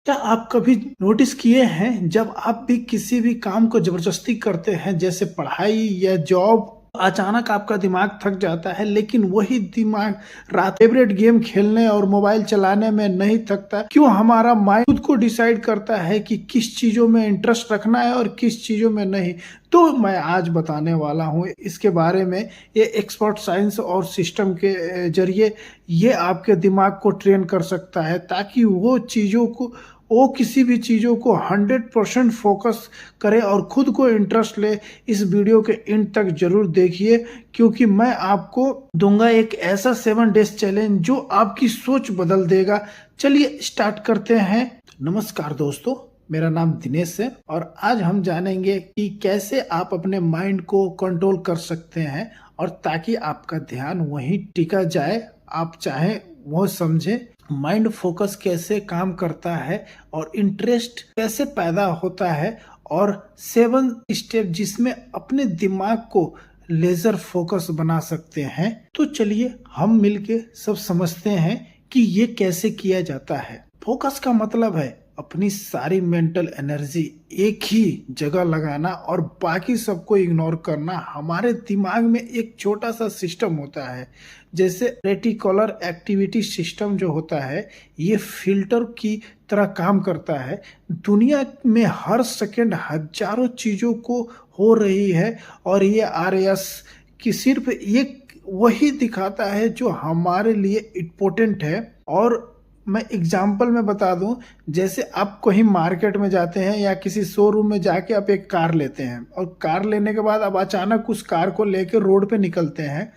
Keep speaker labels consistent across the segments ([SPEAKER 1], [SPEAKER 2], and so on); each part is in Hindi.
[SPEAKER 1] क्या आप कभी नोटिस किए हैं जब आप भी किसी भी काम को ज़बरदस्ती करते हैं जैसे पढ़ाई या जॉब, अचानक आपका दिमाग थक जाता है लेकिन वही दिमाग रात फेवरेट गेम खेलने और मोबाइल चलाने में नहीं थकता। क्यों? हमारा माइंड खुद को डिसाइड करता है कि किस चीज़ों में इंटरेस्ट रखना है और किस चीज़ों में नहीं। तो मैं आज बताने वाला हूँ इसके बारे में। ये एक्सपर्ट साइंस और सिस्टम के ज़रिए ये आपके दिमाग को ट्रेन कर सकता है ताकि वो किसी भी चीज़ों को 100% फ़ोकस करे और खुद को इंटरेस्ट ले। इस वीडियो के एंड तक ज़रूर देखिए क्योंकि मैं आपको दूँगा एक ऐसा 7 डेज़ चैलेंज जो आपकी सोच बदल देगा। चलिए स्टार्ट करते हैं। नमस्कार दोस्तों, मेरा नाम दिनेश है और आज हम जानेंगे कि कैसे आप अपने माइंड को कंट्रोल कर सकते हैं और ताकि आपका ध्यान वहीं टिका जाए, आप चाहें वो समझें। माइंड फोकस कैसे काम करता है और इंटरेस्ट कैसे पैदा होता है और 7 स्टेप जिसमें अपने दिमाग को लेजर फोकस बना सकते हैं। तो चलिए हम मिलके सब समझते हैं कि ये कैसे किया जाता है। फोकस का मतलब है अपनी सारी मेंटल एनर्जी एक ही जगह लगाना और बाकी सबको इग्नोर करना। हमारे दिमाग में एक छोटा सा सिस्टम होता है जैसे रेटिकुलर एक्टिविटी सिस्टम जो होता है, ये फिल्टर की तरह काम करता है। दुनिया में हर सेकंड हजारों चीजों को हो रही है और ये आरएस की सिर्फ एक वही दिखाता है जो हमारे लिए इम्पोर्टेंट है। और मैं एग्जाम्पल में बता दूं, जैसे आप कहीं मार्केट में जाते हैं या किसी शोरूम में जाके आप एक कार लेते हैं और कार लेने के बाद आप अचानक उस कार को लेकर रोड पे निकलते हैं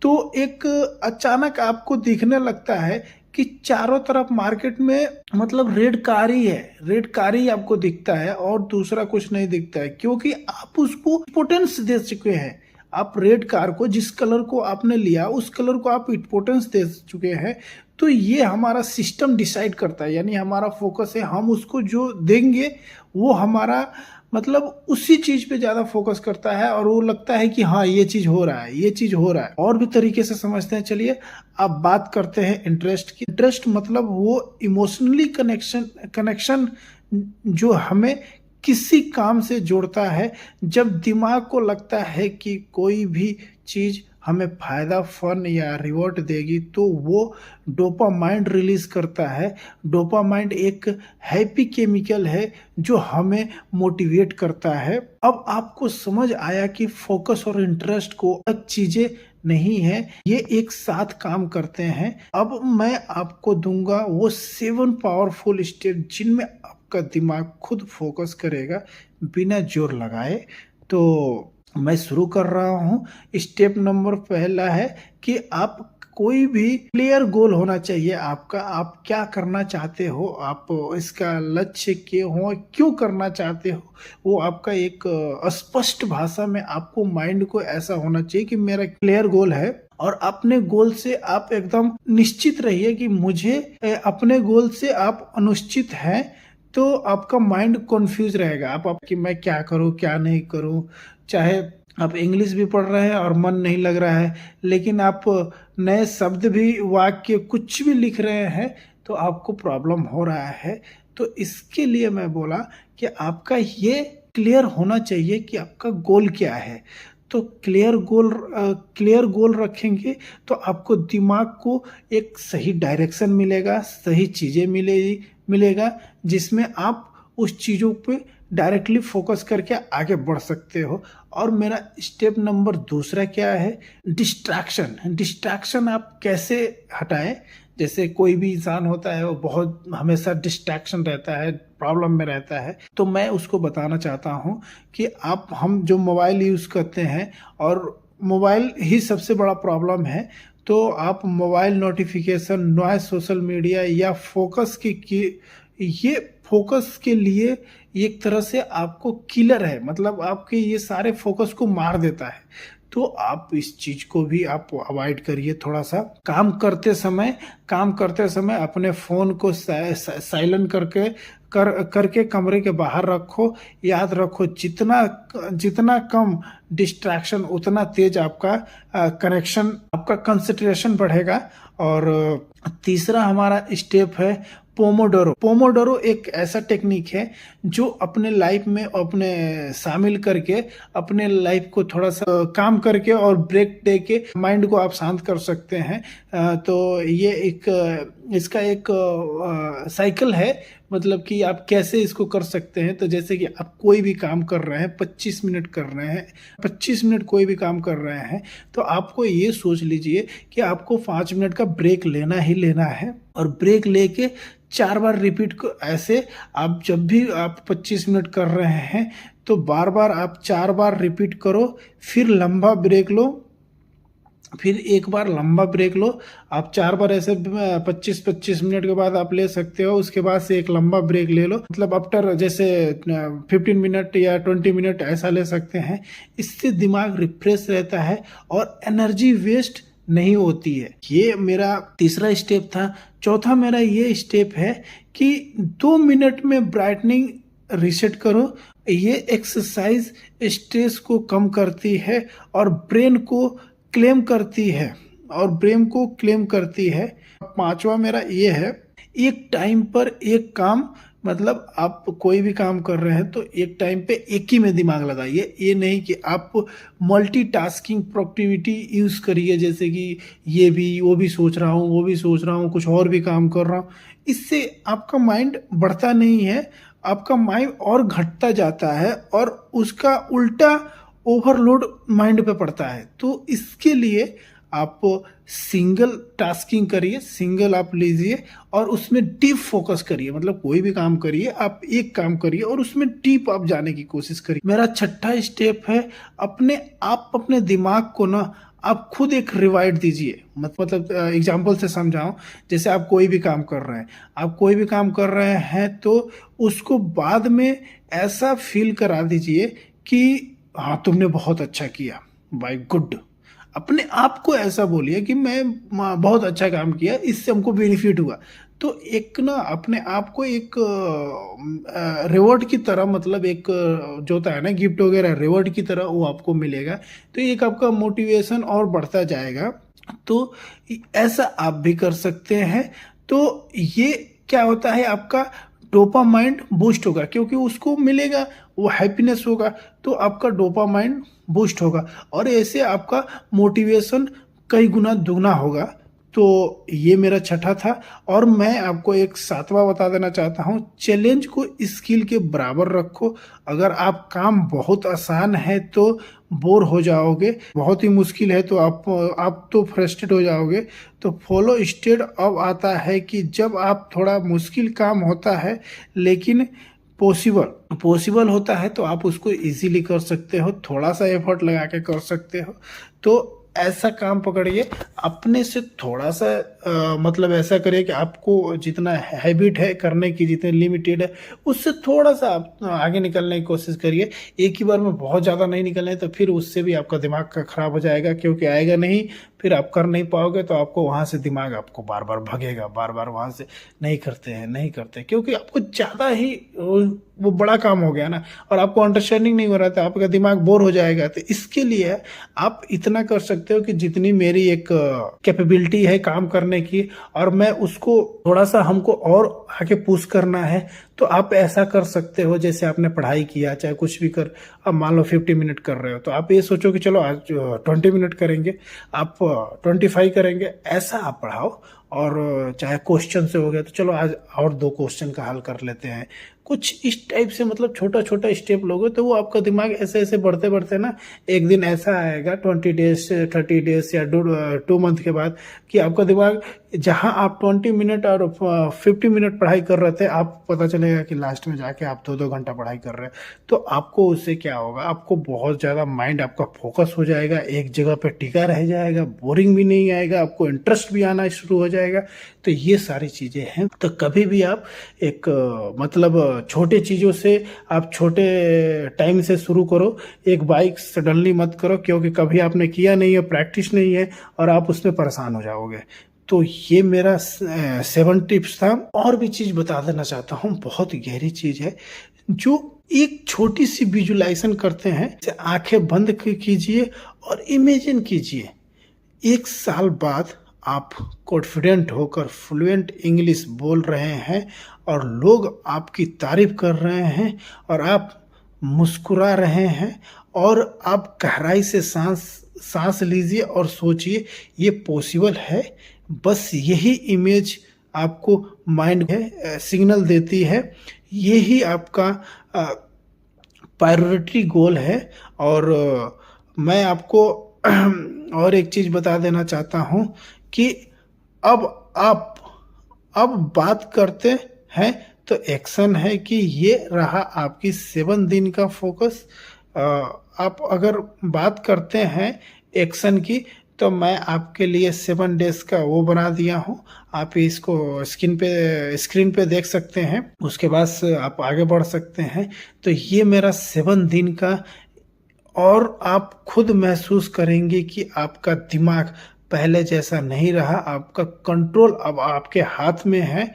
[SPEAKER 1] तो एक अचानक आपको दिखने लगता है कि चारों तरफ मार्केट में मतलब रेड कार ही है, रेड कार ही आपको दिखता है और दूसरा कुछ नहीं दिखता है क्योंकि आप उसको इम्पोर्टेंस दे चुके हैं। आप रेड कार को, जिस कलर को आपने लिया उस कलर को आप इम्पोर्टेंस दे चुके हैं। तो ये हमारा सिस्टम डिसाइड करता है, यानी हमारा फोकस है, हम उसको जो देंगे वो हमारा मतलब उसी चीज पे ज्यादा फोकस करता है और वो लगता है कि हाँ ये चीज हो रहा है, ये चीज हो रहा है। और भी तरीके से समझते हैं। चलिए अब बात करते हैं इंटरेस्ट की। इंटरेस्ट मतलब वो इमोशनली कनेक्शन जो हमें किसी काम से जोड़ता है। जब दिमाग को लगता है कि कोई भी चीज हमें फायदा, फन या रिवॉर्ड देगी तो वो डोपामाइन रिलीज करता है। डोपामाइन एक हैप्पी केमिकल है जो हमें मोटिवेट करता है। अब आपको समझ आया कि फोकस और इंटरेस्ट को अलग चीजें नहीं है, ये एक साथ काम करते हैं। अब मैं आपको दूंगा वो 7 पावरफुल स्टेप जिनमें आपका दिमाग खुद फोकस करेगा बिना जोर लगाए। तो मैं शुरू कर रहा हूँ। स्टेप नंबर पहला है कि आप कोई भी क्लियर गोल होना चाहिए आपका। आप क्या करना चाहते हो, आप इसका लक्ष्य क्या हो, क्यों करना चाहते हो, वो आपका एक स्पष्ट भाषा में आपको माइंड को ऐसा होना चाहिए कि मेरा क्लियर गोल है। और अपने गोल से आप एकदम निश्चित रहिए कि मुझे अपने गोल से आप अनिश्चित हैं तो आपका माइंड कंफ्यूज रहेगा। आप कि मैं क्या करूं क्या नहीं करूं। चाहे आप इंग्लिश भी पढ़ रहे हैं और मन नहीं लग रहा है, लेकिन आप नए शब्द भी, वाक्य कुछ भी लिख रहे हैं तो आपको प्रॉब्लम हो रहा है। तो इसके लिए मैं बोला कि आपका ये क्लियर होना चाहिए कि आपका गोल क्या है। तो क्लियर गोल रखेंगे तो आपको दिमाग को एक सही डायरेक्शन मिलेगा, सही चीजें मिलेगा जिसमें आप उस चीजों पे डायरेक्टली फोकस करके आगे बढ़ सकते हो। और मेरा स्टेप नंबर दूसरा क्या है? डिस्ट्रैक्शन आप कैसे हटाएं। जैसे कोई भी इंसान होता है वो बहुत हमेशा डिस्ट्रैक्शन रहता है, प्रॉब्लम में रहता है। तो मैं उसको बताना चाहता हूँ कि हम जो मोबाइल यूज करते हैं और मोबाइल ही सबसे बड़ा प्रॉब्लम है, तो आप mobile notification, noise, social media या ये फोकस के लिए एक तरह से आपको किलर है, मतलब आपके ये सारे फोकस को मार देता है। तो आप इस चीज को भी आप अवॉइड करिए। थोड़ा सा काम करते समय अपने फोन को साइलेंट करके कमरे के बाहर रखो। याद रखो जितना कम डिस्ट्रैक्शन उतना तेज आपका कंसंट्रेशन बढ़ेगा। और तीसरा हमारा स्टेप है पोमोडोरो। पोमोडोरो एक ऐसा टेक्निक है जो अपने लाइफ में अपने शामिल करके अपने लाइफ को थोड़ा सा काम करके और ब्रेक दे के माइंड को आप शांत कर सकते हैं। तो ये एक इसका एक साइकिल है, मतलब कि आप कैसे इसको कर सकते हैं। तो जैसे कि आप कोई भी काम कर रहे हैं, 25 मिनट कर रहे हैं, 25 मिनट कोई भी काम कर रहे हैं, तो आपको ये सोच लीजिए कि आपको 5 मिनट का ब्रेक लेना ही लेना है, और ब्रेक लेके 4 बार रिपीट को ऐसे आप जब भी आप 25 मिनट कर रहे हैं तो बार बार आप 4 बार रिपीट करो, फिर लंबा ब्रेक लो, फिर एक बार लंबा ब्रेक लो। आप 4 बार ऐसे 25-25 मिनट के बाद आप ले सकते हो। उसके बाद से एक लंबा ब्रेक ले लो, मतलब आफ्टर जैसे 15 मिनट या 20 मिनट ऐसा ले सकते हैं। इससे दिमाग रिफ्रेश रहता है और एनर्जी वेस्ट नहीं होती है। ये मेरा तीसरा स्टेप था। चौथा मेरा ये स्टेप है कि 2 मिनट में ब्राइटनिंग रीसेट करो। ये एक्सरसाइज स्ट्रेस को कम करती है और ब्रेन को क्लेम करती है। पांचवा मेरा ये है, एक टाइम पर एक काम, मतलब आप कोई भी काम कर रहे हैं तो एक टाइम पे एक ही में दिमाग लगाइए। ये नहीं कि आप मल्टीटास्किंग प्रोडक्टिविटी यूज करिए, जैसे कि ये भी वो भी सोच रहा हूँ, वो भी सोच रहा हूँ, कुछ और भी काम कर रहा हूँ। इससे आपका माइंड बढ़ता नहीं है, आपका माइंड और घटता जाता है और उसका उल्टा ओवरलोड माइंड पे पड़ता है। तो इसके लिए आप सिंगल टास्किंग करिए, सिंगल आप लीजिए और उसमें डीप फोकस करिए। मतलब कोई भी काम करिए, आप एक काम करिए और उसमें डीप आप जाने की कोशिश करिए। मेरा छठा स्टेप है, अपने दिमाग को ना आप खुद एक रिवाइड दीजिए। मतलब एग्जाम्पल से समझाऊं, जैसे आप कोई भी काम कर रहे हैं तो उसको बाद में ऐसा फील करा दीजिए कि हाँ तुमने बहुत अच्छा किया, बाय गुड। अपने आप को ऐसा बोलिए कि मैं बहुत अच्छा काम किया, इससे हमको बेनिफिट हुआ। तो एक ना अपने आप को एक रिवॉर्ड की तरह, मतलब एक जो होता है ना गिफ्ट वगैरह, रिवॉर्ड की तरह वो आपको मिलेगा। तो एक आपका मोटिवेशन और बढ़ता जाएगा। तो ऐसा आप भी कर सकते हैं। तो ये क्या होता है, आपका डोपामाइन बूस्ट होगा, क्योंकि उसको मिलेगा, वो हैप्पीनेस होगा, तो आपका डोपामाइन बूस्ट होगा और ऐसे आपका मोटिवेशन कई गुना दुगना होगा। तो ये मेरा छठा था। और मैं आपको एक सातवां बता देना चाहता हूँ, चैलेंज को स्किल के बराबर रखो। अगर आप काम बहुत आसान है तो बोर हो जाओगे, बहुत ही मुश्किल है तो आप तो फ्रस्ट्रेट हो जाओगे। तो फॉलो स्टेट अब आता है कि जब आप थोड़ा मुश्किल काम होता है लेकिन पॉसिबल होता है तो आप उसको इजीली कर सकते हो, थोड़ा सा एफर्ट लगा के कर सकते हो। तो ऐसा काम पकड़िए, अपने से थोड़ा सा मतलब ऐसा करिए कि आपको जितना हैबिट है करने की, जितने लिमिटेड है, उससे थोड़ा सा आप आगे निकलने की कोशिश करिए। एक ही बार में बहुत ज़्यादा नहीं निकलने, तो फिर उससे भी आपका दिमाग का खराब हो जाएगा, क्योंकि आएगा नहीं, फिर आप कर नहीं पाओगे। तो आपको वहाँ से दिमाग आपको बार बार भगेगा, बार बार वहाँ से नहीं करते, क्योंकि आपको ज़्यादा ही वो बड़ा काम हो गया ना, और आपको अंडरस्टैंडिंग नहीं हो रहा था, आपका दिमाग बोर हो जाएगा। तो इसके लिए आप इतना कर सकते हो कि जितनी मेरी एक कैपेबिलिटी है काम करने की, और मैं उसको थोड़ा सा हमको और आगे पुश करना है, तो आप ऐसा कर सकते हो। जैसे आपने पढ़ाई किया, चाहे कुछ भी कर, अब मान लो 50 मिनट कर रहे हो, तो आप ये सोचो कि चलो आज 20 मिनट करेंगे, आप 25 करेंगे, ऐसा आप पढ़ाओ। और चाहे क्वेश्चन से हो गया तो चलो आज और 2 क्वेश्चन का हल कर लेते हैं, कुछ इस टाइप से। मतलब छोटा छोटा स्टेप लोगे तो वो आपका दिमाग ऐसे ऐसे बढ़ते बढ़ते ना, एक दिन ऐसा आएगा 20 डेज 30 डेज या 2 मंथ के बाद कि आपका दिमाग, जहां आप 20 मिनट और 50 मिनट पढ़ाई कर रहे थे, आप पता चलेगा कि लास्ट में जाके आप 2-2 घंटा पढ़ाई कर रहे हैं। तो आपको उससे क्या होगा, आपको बहुत ज़्यादा माइंड आपका फोकस हो जाएगा, एक जगह पे टिका रह जाएगा, बोरिंग भी नहीं आएगा, आपको इंटरेस्ट भी आना शुरू हो जाएगा। तो ये सारी चीज़ें हैं। तो कभी भी आप एक मतलब छोटे चीज़ों से, आप छोटे टाइम से शुरू करो। एक बाइक सडनली मत करो, क्योंकि कभी आपने किया नहीं है, प्रैक्टिस नहीं है, और आप उसमें परेशान हो जाओगे। तो ये मेरा 7 टिप्स था। और भी चीज़ बता देना चाहता हूँ, बहुत गहरी चीज़ है, जो एक छोटी सी विजुलाइजेशन करते हैं। आंखें बंद कीजिए और इमेजिन कीजिए 1 साल बाद आप कॉन्फिडेंट होकर फ्लुएंट इंग्लिश बोल रहे हैं और लोग आपकी तारीफ कर रहे हैं और आप मुस्कुरा रहे हैं और आप गहराई से सांस लीजिए और सोचिए ये पॉसिबल है। बस यही इमेज आपको माइंड है सिग्नल देती है, यही आपका प्रायोरिटी गोल है। और मैं आपको और एक चीज़ बता देना चाहता हूँ कि अब बात करते हैं तो एक्शन है कि ये रहा आपकी 7 दिन का फोकस। आप अगर बात करते हैं एक्शन की तो मैं आपके लिए 7 डेज का वो बना दिया हूँ, आप इसको स्क्रीन पे देख सकते हैं, उसके बाद आप आगे बढ़ सकते हैं। तो ये मेरा 7 दिन का, और आप खुद महसूस करेंगे कि आपका दिमाग पहले जैसा नहीं रहा, आपका कंट्रोल अब आपके हाथ में है।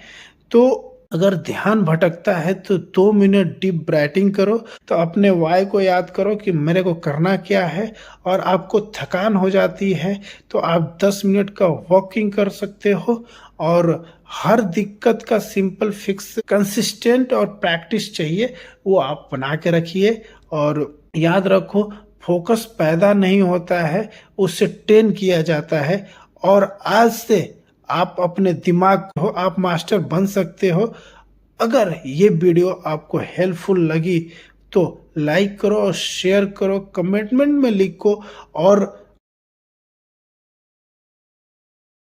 [SPEAKER 1] तो अगर ध्यान भटकता है तो 2 मिनट डीप ब्रीथिंग करो, तो अपने वाई को याद करो कि मेरे को करना क्या है। और आपको थकान हो जाती है तो आप 10 मिनट का वॉकिंग कर सकते हो। और हर दिक्कत का सिंपल फिक्स, कंसिस्टेंट और प्रैक्टिस चाहिए, वो आप बना के रखिए। और याद रखो, फोकस पैदा नहीं होता है, उससे ट्रेन किया जाता है। और आज से आप अपने दिमाग को आप मास्टर बन सकते हो। अगर ये वीडियो आपको हेल्पफुल लगी तो लाइक करो और शेयर करो, कमेंटमेंट में लिखो और